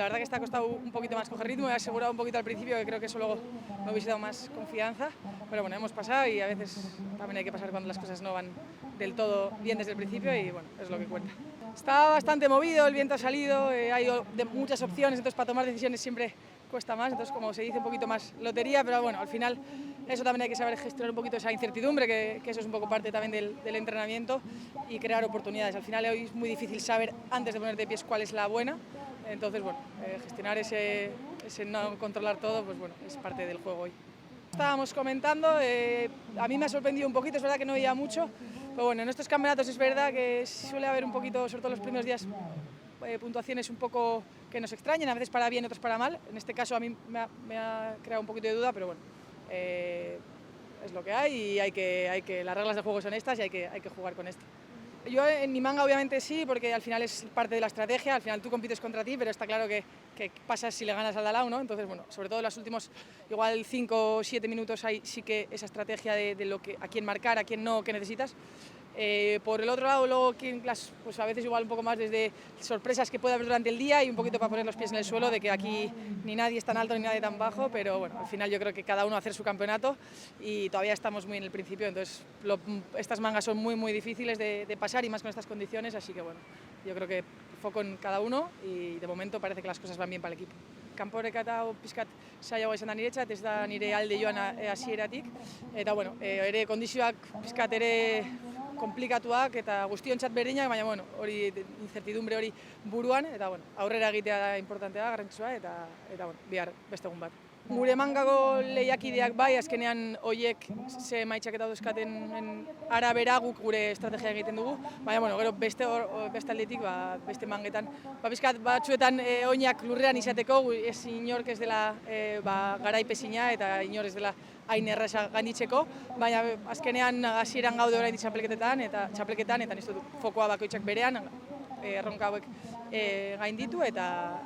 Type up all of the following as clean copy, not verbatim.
la verdad que está costado un poquito más coger ritmo, he asegurado un poquito al principio, que creo que eso luego me hubiese dado más confianza, pero bueno, hemos pasado y a veces también hay que pasar cuando las cosas no van del todo bien desde el principio y bueno, es lo que cuenta. Está bastante movido, el viento ha salido, hay muchas opciones, entonces para tomar decisiones siempre cuesta más, entonces como se dice un poquito más lotería, pero bueno, al final eso también hay que saber gestionar un poquito esa incertidumbre, que eso es un poco parte también del entrenamiento y crear oportunidades. Al final hoy es muy difícil saber antes de ponerte de pies cuál es la buena, entonces bueno, gestionar ese no controlar todo, pues bueno, es parte del juego hoy. Estábamos comentando, a mí me ha sorprendido un poquito, es verdad que no veía mucho, pero bueno, en estos campeonatos es verdad que suele haber un poquito, sobre todo los primeros días, puntuaciones un poco que nos extrañan, a veces para bien, otros para mal. En este caso a mí me ha creado un poquito de duda, pero bueno, es lo que hay y las reglas del juego son estas y hay que jugar con esto. Yo en mi manga obviamente sí, porque al final es parte de la estrategia, al final tú compites contra ti, pero está claro que pasas si le ganas al Dalau, ¿no? Entonces, bueno, sobre todo en los últimos igual 5 o 7 minutos hay sí que esa estrategia de lo que, a quién marcar, a quién no, qué necesitas. Por el otro lado, luego pues a veces igual un poco más desde sorpresas que puede haber durante el día y un poquito para poner los pies en el suelo, de que aquí ni nadie es tan alto ni nadie tan bajo, pero bueno, al final yo creo que cada uno va a hacer su campeonato y todavía estamos muy en el principio, entonces estas mangas son muy difíciles de pasar y más con estas condiciones, así que bueno, yo creo que foco en cada uno y de momento parece que las cosas van bien para el equipo. Kanporeketa hau pizkat zailagoa izan da niretzat, ez da nire alde joan hasieratik, eta bueno, ere kondizioak pizkat ere komplikatuak eta guztiontzat berdinak, baina bueno, hori incertidumbre hori buruan, eta bueno, aurrera egitea da importantea, garrantzitsua, eta bueno, bihar beste egun bat. Gure mangako lehiakideak bai, azkenean horiek ze emaitzak eta dauzkaten arabera guk gure estrategia egiten dugu, baina bueno, gero beste aldetik, beste mangetan, pizkat batzuetan oinak lurrean izateko, ez inork ez dela garaipezina eta inor ez dela hain erraza gainditzeko, baina azkenean hasieran gaude orain txapelketan eta ez dut fokoa bakoitzak berean, erronka hauek gainditu eta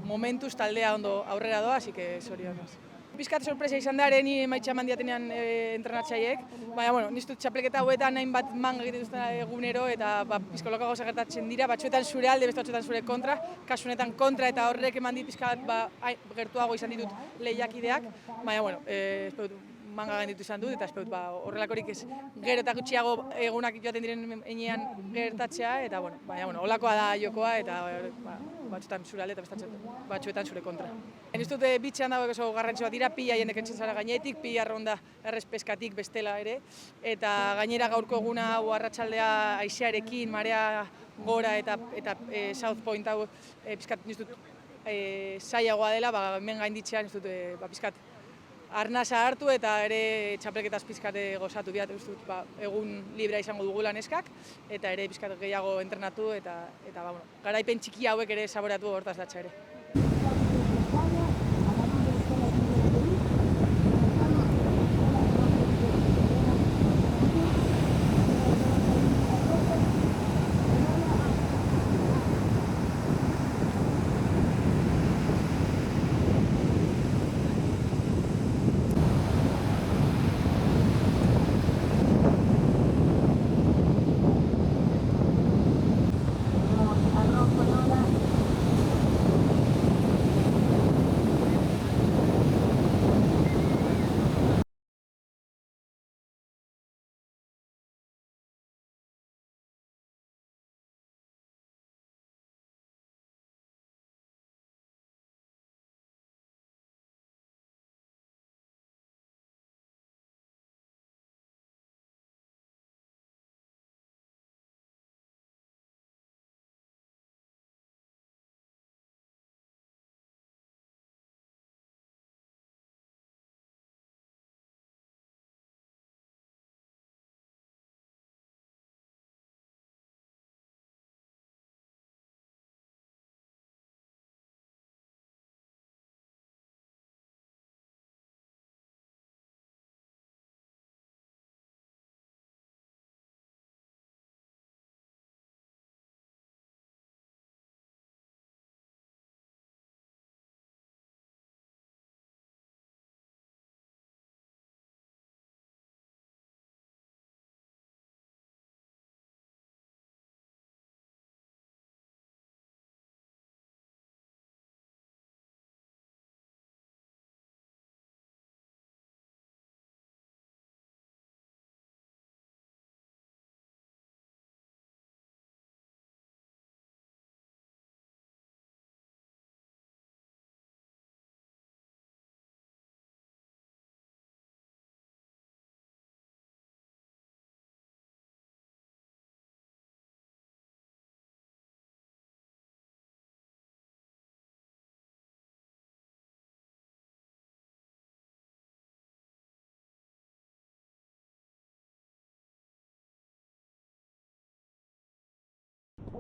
momentuz taldea ondo aurrera doa, así que zorionez. Pizkat sorpresa izan da ere ni emaitza eman diatenean entrenatzaileek, baina bueno, niztut txapelketa hauetan hainbat manga egiten duzten egunero eta pizkoloko gauza gertatzen dira, batzuetan zure alde, beste batzuetan zure kontra, kasu honetan kontra eta horrek eman dit pizkat gertuago izan ditut lehiakideak, baina bueno, manga gainditu izan dut eta espedut horrelakorik ez gero eta gutxiago egunak joaten diren enean gertatzea eta bueno, baina bueno, holakoa da jokoa eta batzuetan zure alde eta batzuetan zure kontra. Ez dut bitxean dago oso garrantzua dira, pila jendek entzen zara gainetik, pila ronda errezpeskatik bestela ere, eta gainera gaurko eguna hau arratsaldea haizearekin, marea gora eta South Point hau pizkat ez dut zailagoa dela, hemen gainditzean ez dut pizkat arnasa hartu eta ere txapelketaz pizkate gozatu biat, ez dut egun librea izango dugula neskak eta ere pizkat gehiago entrenatu eta garaipen txiki hauek ere saboreatu hortaz datza ere.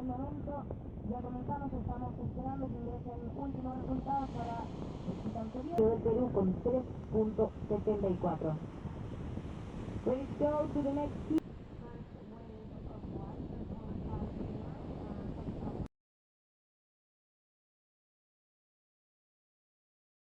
un momento, ya comenzamos, estamos esperando que ingresen últimos resultados para el cita anterior. Del Perú con 3.74. Let's go to the next